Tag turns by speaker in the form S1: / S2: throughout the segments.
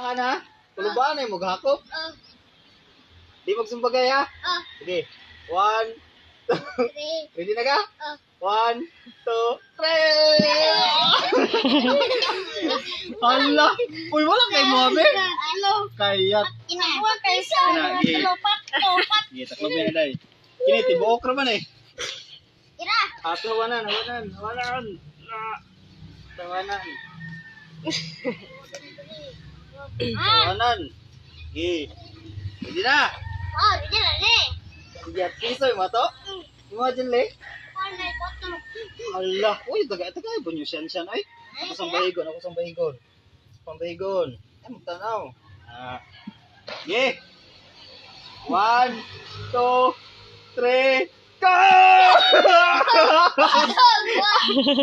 S1: Sumbakan ha? Kulubaan ay maghakop. Di magsumbagay ha? Sige. 1, 2, ready na ka? 1, 2, 3! Hala! Uy, wala kay mo, abe? Kayat.
S2: Inakuha kayo sa
S1: Sige.
S2: lopat.
S1: Sige, taklo ba na day? Kini, tibuok naman eh.
S2: Ira!
S1: Hawanan. Hawanan. Sige. Ready na?
S2: Ready na ni.
S1: Sige, at kisoy mo to? Imagine le?
S2: Paano na ito?
S1: Allah, uy, taga ibo nyo siyan. Ay, ako sa bahigon. Pambahigon. Ay, magtanaw. Sige. 1, 2, 3, go!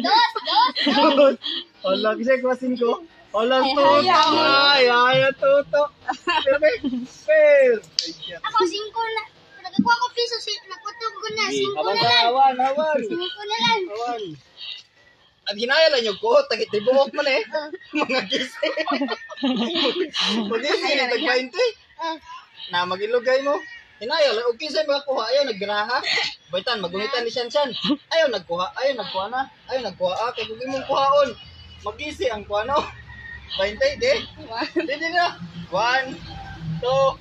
S2: Dos!
S1: Allah, kasi klasin ko. Allah, tuto. Ay, tuto. Fair.
S2: Ako, 5 na. Nagkakuha ko piso, nagpatog ko na. 5
S1: Hawan
S2: na
S1: ka,
S2: lang.
S1: hawan.
S2: 5 na lang.
S1: Hawan. At ginaya lang yung ko, tagitibuok man eh. Mga gising. Magising, nag-20. Na magilugay mo. Hinaya lang, okay sa'yo makakuha. Ayaw, nagganaha. Baitan, maguhitan ni Shan. Ayaw, nagkuha na. Ayaw, nagkuha. Kaya kung mong kuhaon, magisi ang kuha no. 20, di? Di na. 1, 2, 3,